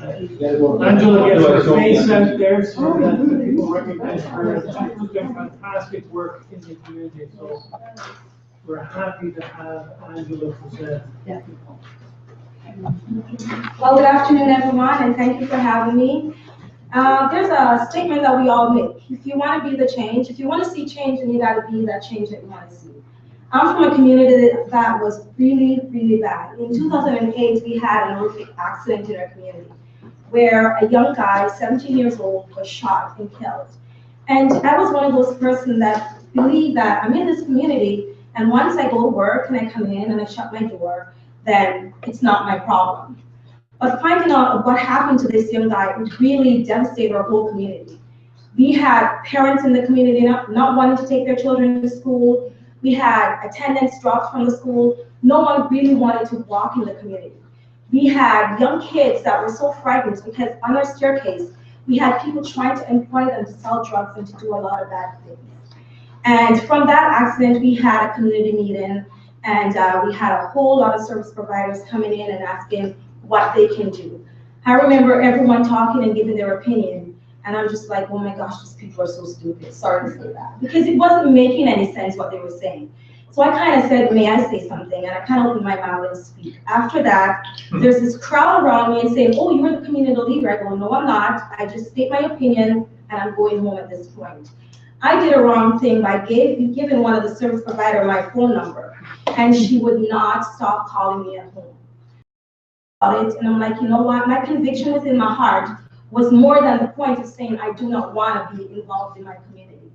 Angela gets her face out there so that people recognize her. She's doing fantastic work in the community. So we're happy to have Angela present. Well, good afternoon, everyone, and thank you for having me. There's a statement that we all make. If you want to be the change, if you want to see change, then you got to be that change that you want to see. I'm from a community that was really, really bad. In 2008, we had an horrific accident in our community where a young guy, 17 years old, was shot and killed. And I was one of those persons that believe that I'm in this community, and once I go to work and I come in and I shut my door, then it's not my problem. But finding out what happened to this young guy, it really devastated our whole community. We had parents in the community not wanting to take their children to school. We had attendance dropped from the school. No one really wanted to walk in the community. We had young kids that were so frightened because on our staircase, we had people trying to employ them to sell drugs and to do a lot of bad things. And from that accident, we had a community meeting, and we had a whole lot of service providers coming in and asking what they can do. I remember everyone talking and giving their opinion, and I'm just like, oh my gosh, these people are so stupid. Sorry to say that. Because it wasn't making any sense what they were saying. So I kind of said, may I say something? And I kind of opened my mouth and speak. After that, there's this crowd around me and saying, oh, you're the community leader. I go, no, I'm not. I just state my opinion, and I'm going home at this point. I did a wrong thing by giving one of the service provider my phone number, and she would not stop calling me at home. And I'm like, you know what? My conviction within my heart was more than the point of saying I do not want to be involved in my community.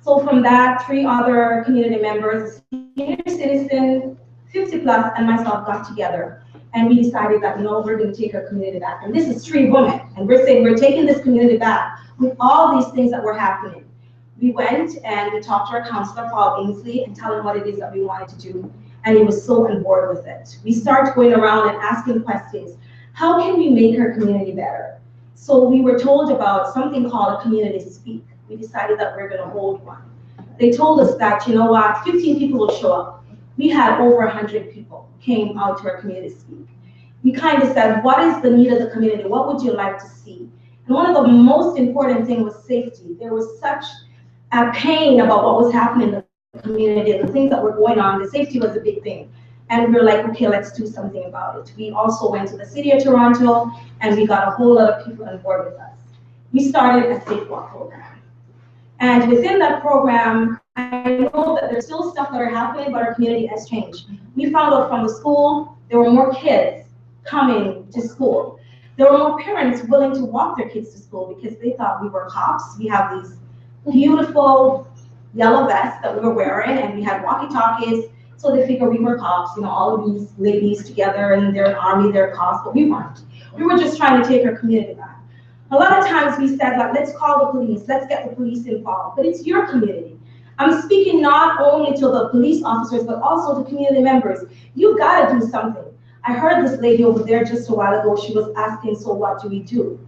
So from that, 3 other community members, senior citizen, 50 plus, and myself got together, and we decided that no, we're going to take our community back. And this is 3 women, and we're saying we're taking this community back with all these things that were happening. We went and we talked to our counselor, Paul Ainsley, and tell him what it is that we wanted to do, and he was so on board with it. We started going around and asking questions. How can we make our community better? So we were told about something called a community speak. We decided that we're going to hold one. They told us that, you know what, 15 people will show up. We had over 100 people came out to our community speak. We kind of said, what is the need of the community? What would you like to see? And one of the most important things was safety. There was such a pain about what was happening in the community, the things that were going on. The safety was a big thing. And we were like, okay, let's do something about it. We also went to the city of Toronto, and we got a whole lot of people on board with us. We started a Safe Walk program. And within that program, I know that there's still stuff that are happening, but our community has changed. We found out from the school, there were more kids coming to school. There were more parents willing to walk their kids to school because they thought we were cops. We have these beautiful yellow vests that we were wearing, and we had walkie-talkies. So they figured we were cops, you know, all of these ladies together, and they're an army, they're cops, but we weren't. We were just trying to take our community back. A lot of times we said, like, let's call the police, let's get the police involved, but it's your community. I'm speaking not only to the police officers, but also to community members. You gotta do something. I heard this lady over there just a while ago, she was asking, so what do we do?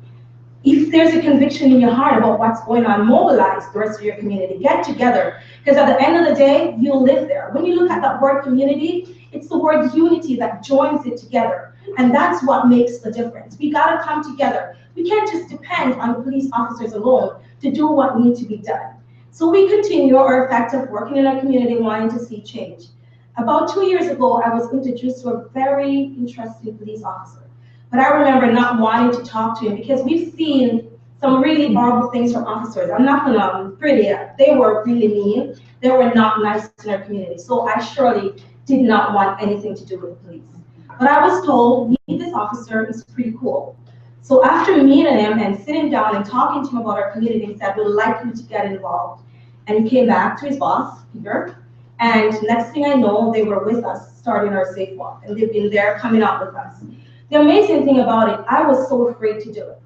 If there's a conviction in your heart about what's going on, mobilize the rest of your community, get together. Because at the end of the day, you'll live there. When you look at that word community, it's the word unity that joins it together. And that's what makes the difference. We gotta come together. We can't just depend on the police officers alone to do what needs to be done. So we continue our effective working in our community, wanting to see change. About 2 years ago, I was introduced to a very interesting police officer. But I remember not wanting to talk to him because we've seen some really horrible things from officers. I'm not gonna pretty it. They were really mean. They were not nice in our community. So I surely did not want anything to do with the police. But I was told, meet this officer, he's pretty cool. So after meeting him and sitting down and talking to him about our community, he said, we'd like you to get involved. And he came back to his boss, Peter, And next thing I know, they were with us, starting our safe walk, and they've been there coming out with us. The amazing thing about it, I was so afraid to do it.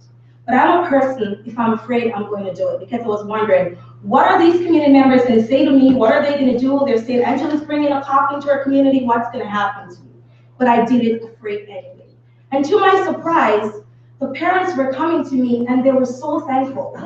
But I'm a person, if I'm afraid, I'm going to do it, because I was wondering, what are these community members going to say to me? What are they going to do? They're saying, Angela's bringing a cop into our community. What's going to happen to me? But I did it afraid anyway. And to my surprise, the parents were coming to me and they were so thankful.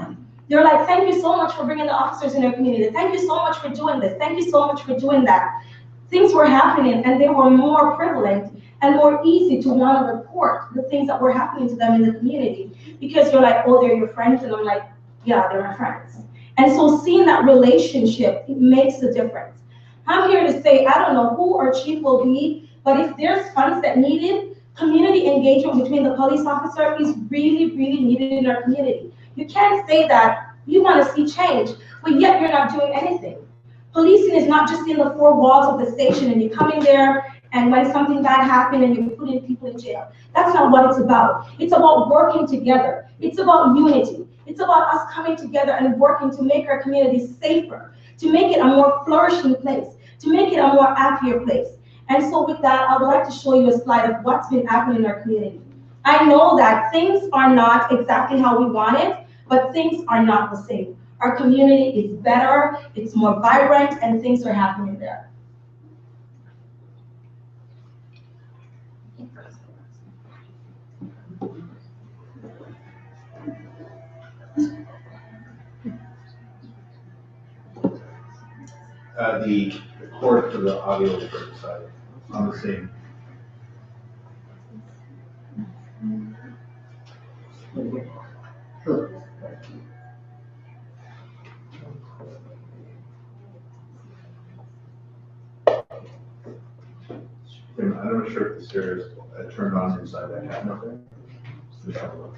They're like, thank you so much for bringing the officers in our community. Thank you so much for doing this. Thank you so much for doing that. Things were happening and they were more prevalent and more easy to want to report the things that were happening to them in the community, because you're like, oh, they're your friends, and I'm like, yeah, they're my friends. And so seeing that relationship, it makes a difference. I'm here to say, I don't know who our chief will be, but if there's funds that needed, community engagement between the police officer is really, really needed in our community. You can't say that you want to see change, but yet you're not doing anything. Policing is not just in the four walls of the station and you come in there and when something bad happened and you're putting people in jail. That's not what it's about. It's about working together. It's about unity. It's about us coming together and working to make our community safer, to make it a more flourishing place, to make it a more happier place. And so with that, I would like to show you a slide of what's been happening in our community. I know that things are not exactly how we want it, but things are not the same. Our community is better, it's more vibrant, and things are happening there. The cord for the audio is right beside it, on the same. Sure. I'm not sure if the stereo is turned on inside that cabinet there. Just have a look.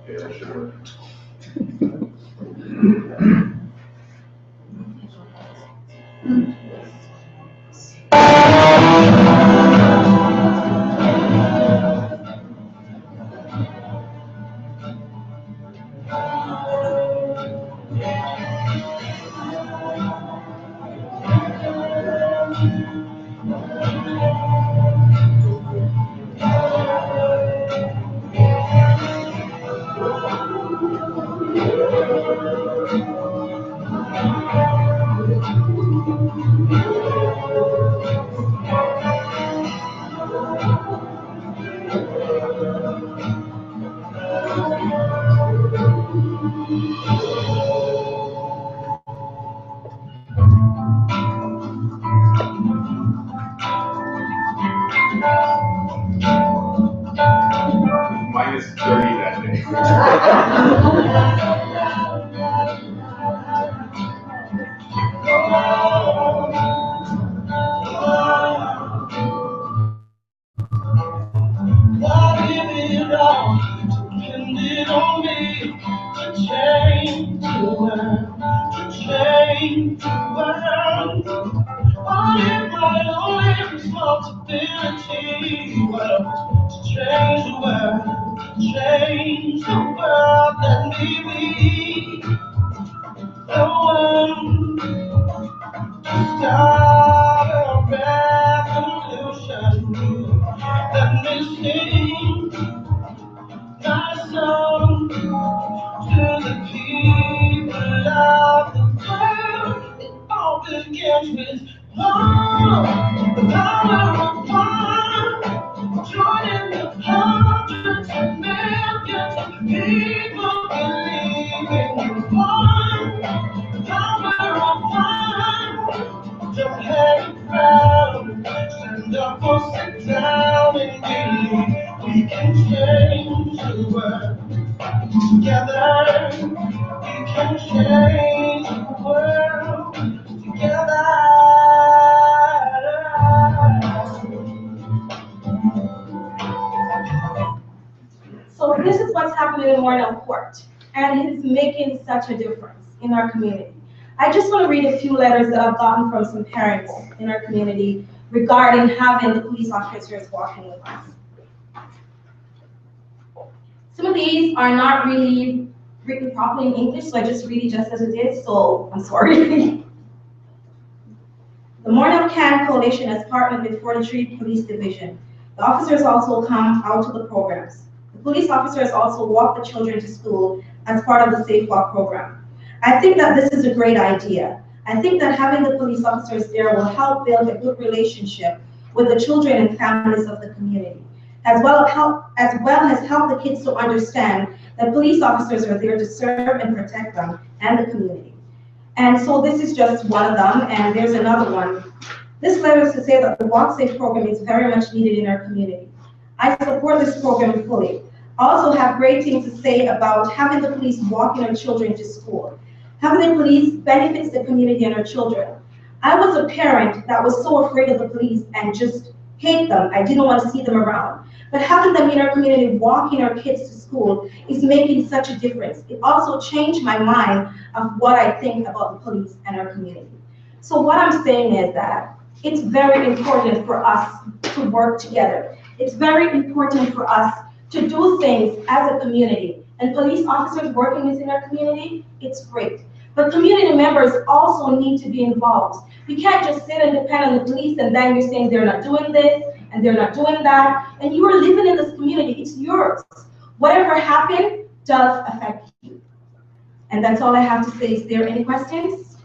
Okay, that should work. Minus 30 that day. God give it all, depended on me to change the world, to change the world. All in my only responsibility was to change the world, change the world. Let me be the one to start a revolution. Let me sing my song to the people of the world. It all begins with love, the power of one, joining the hundreds of millions of people believing in one, the power of one. Don't hang around, stand up or sit down and believe we can change the world. Together, we can change the world. Together. So this is what's happening in Mornell Court, and it is making such a difference in our community. I just want to read a few letters that I've gotten from some parents in our community regarding having the police officers walking with us. Some of these are not really written properly in English, so I just read it just as it is, so I'm sorry. The Morning Can Coalition has partnered with 43 Police Division. The officers also come out to the programs. The police officers also walk the children to school as part of the Safe Walk program. I think that this is a great idea. I think that having the police officers there will help build a good relationship with the children and families of the community, as well as help the kids to understand that police officers are there to serve and protect them and the community. And so this is just one of them, and there's another one. This letter is to say that the Walk Safe program is very much needed in our community. I support this program fully. I also have great things to say about having the police walking our children to school. Having the police benefits the community and our children. I was a parent that was so afraid of the police and just hate them. I didn't want to see them around. But having them in our community, walking our kids to school, is making such a difference. It also changed my mind of what I think about the police and our community. So what I'm saying is that it's very important for us to work together. It's very important for us to do things as a community. And police officers working within our community, it's great. But community members also need to be involved. We can't just sit and depend on the police and then you're saying they're not doing this and they're not doing that. And you are living in this community, it's yours. Whatever happened does affect you. And that's all I have to say. Is there any questions?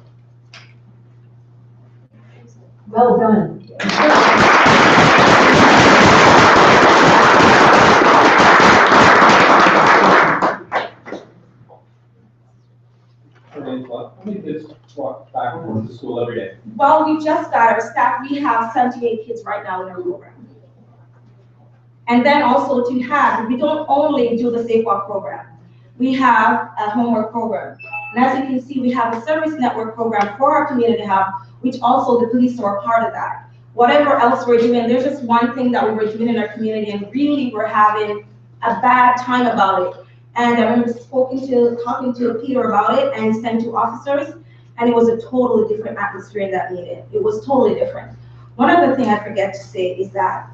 Well done. How many kids walk back and forth to school every day? Well, we just got our staff. We have 78 kids right now in our program. And then also to have, we don't only do the Safe Walk program. We have a homework program. And as you can see, we have a service network program for our community hub, which also the police are a part of that. Whatever else we're doing, there's just one thing that we were doing in our community and really we're having a bad time about it. And I remember talking to Peter about it and sent to officers, and it was a totally different atmosphere in that meeting. It was totally different. One other thing I forget to say is that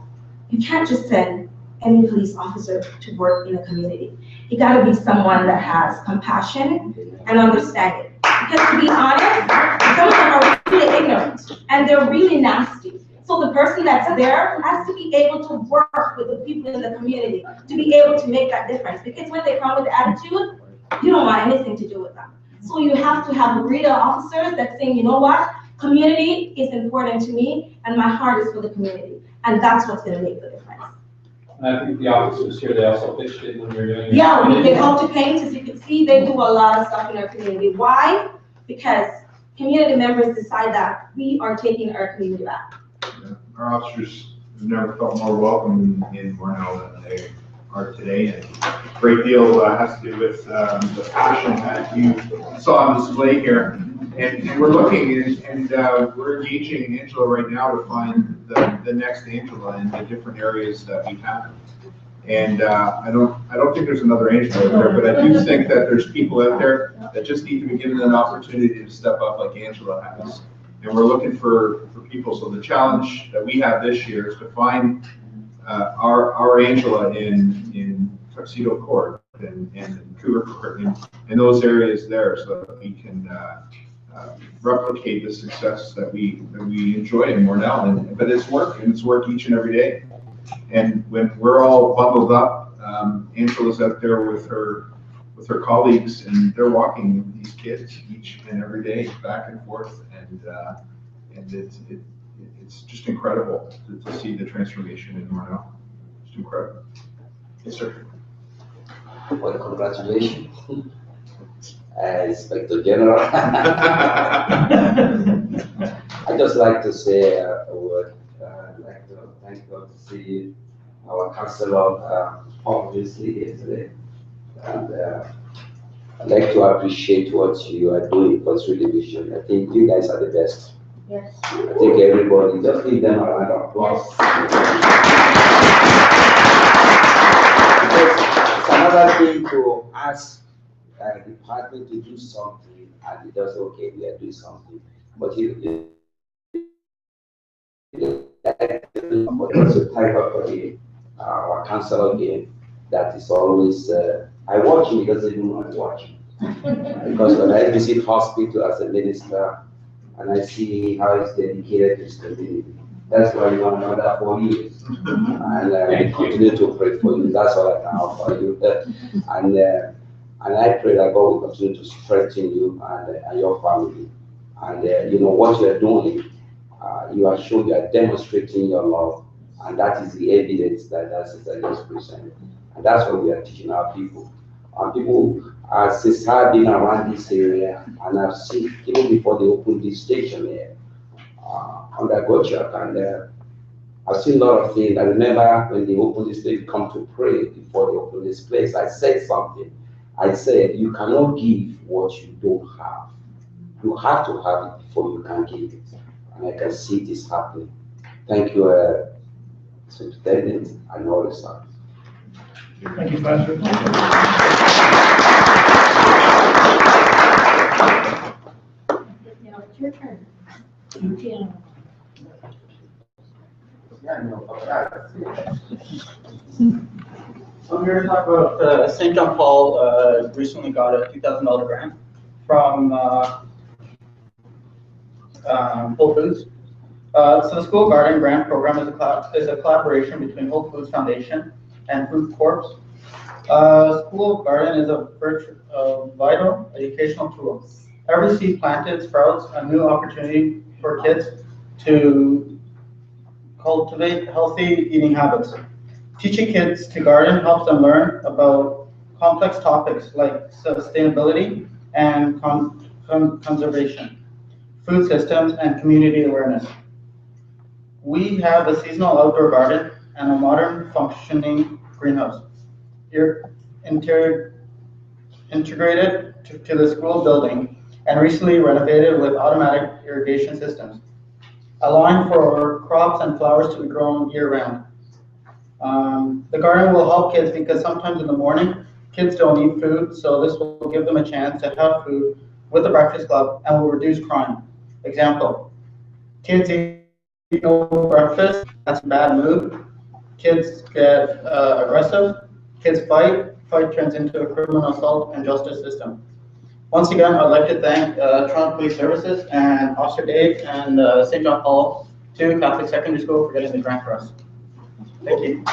you can't just send any police officer to work in a community. You gotta be someone that has compassion and understanding. Because to be honest, some of them are really ignorant and they're really nasty. So the person that's there has to be able to work with the people in the community to be able to make that difference. Because when they come with attitude, you don't want anything to do with them. So you have to have real officers that saying, you know what, community is important to me and my heart is for the community. And that's what's gonna make the difference. And I think the officers here, they also pitched in when you're doing. Yeah, they help to paint, as you can see, they do a lot of stuff in our community. Why? Because community members decide that we are taking our community back. Our officers have never felt more welcome in Cornell than they are today, and a great deal has to do with the passion that you saw on display here. And we're looking and we're engaging Angela right now to find the next Angela in the different areas that we have. And I don't think there's another Angela out there, but I do think that there's people out there that just need to be given an opportunity to step up like Angela has. And we're looking for people. So the challenge that we have this year is to find our Angela in Tuxedo Court and Cougar Court and those areas there, so that we can replicate the success that we enjoy in Mornell. But it's work, and it's work each and every day. And when we're all bundled up, Angela's out there with her colleagues, and they're walking these kids each and every day back and forth, and it's just incredible to see the transformation in Mornell. It's incredible. Yes, sir. Well, congratulations, Inspector General. I just like to say a word. I'd like to thank God to see our councillor obviously here today. And I'd like to appreciate what you are doing for Three Division. I think you guys are the best. Yes. I think everybody, just give them a round of applause. Because it's another thing to ask a department to do something and it does okay, we are doing something. But you everything, but there's a type of our council game that is always, I watch him, he doesn't even know I'm watching. Because when I visit hospital as a minister, and I see how he's dedicated to his community, that's why we want another 4 years. And we continue to pray for you. That's all I can offer you. And I pray that God will continue to strengthen you and your family. And you know what you are doing, you are showing, you are demonstrating your love, and that is the evidence that Sister just presented. And that's what we are teaching our people. Our people, since I've been around this area, and I've seen, even before they opened this station here, on the Gochak, and I've seen a lot of things. I remember when they opened this place, come to pray before they opened this place. I said something. I said, you cannot give what you don't have. You have to have it before you can give it. And I can see this happening. Thank you, Superintendent, and all the staff. Thank you, Pastor. Now it's your turn. Eugene. I'm here to talk about St. John Paul recently got a $2,000 grant from Whole Foods. So the School Garden Grant Program is a collaboration between Whole Foods Foundation and Food Corps. School Garden is a vital educational tool. Every seed planted sprouts a new opportunity for kids to cultivate healthy eating habits. Teaching kids to garden helps them learn about complex topics like sustainability and conservation, food systems, and community awareness. We have a seasonal outdoor garden and a modern functioning greenhouse. Integrated to the school building and recently renovated with automatic irrigation systems, allowing for crops and flowers to be grown year-round. The garden will help kids because sometimes in the morning, kids don't eat food, so this will give them a chance to have food with the Breakfast Club and will reduce crime. Example, kids eat no breakfast, that's a bad mood. Kids get aggressive, kids fight turns into a criminal assault and justice system. Once again, I'd like to thank Toronto Police Services and Officer Dave and St. John Paul II Catholic Secondary School for getting the grant for us. Thank you.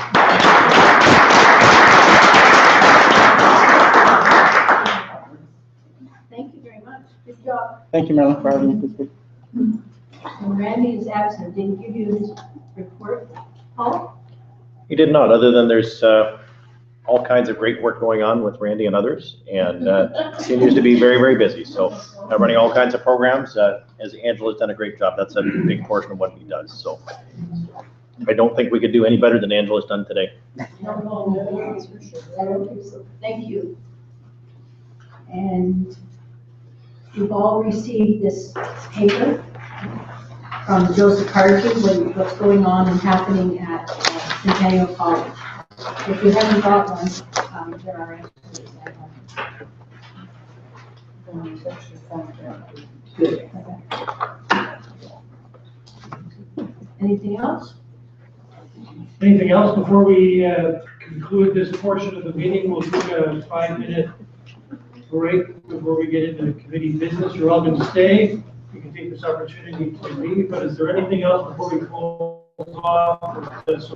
Thank you very much. Good job. Thank you, Marilyn, for having me this week. And Randy is absent. Didn't give you his report, Paul? He did not, other than there's all kinds of great work going on with Randy and others, and continues to be very, very busy. So running all kinds of programs, as Angela's done a great job. That's a big portion of what he does. So I don't think we could do any better than Angela's done today. No, that's for sure. I don't think so. Thank you. And you've all received this paper from Joseph Carty, what's going on and happening at Centennial College. If you haven't got one, there are answers at home. Good. Anything else? Anything else before we conclude this portion of the meeting? We'll take a 5-minute break before we get into the committee business. You're welcome to stay. You can take this opportunity to leave, but is there anything else before we close off this?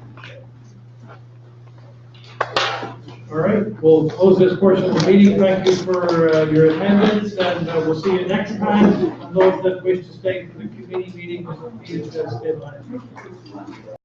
All right, we'll close this portion of the meeting. Thank you for your attendance, and we'll see you next time. And those that wish to stay for the committee meeting, please stay on.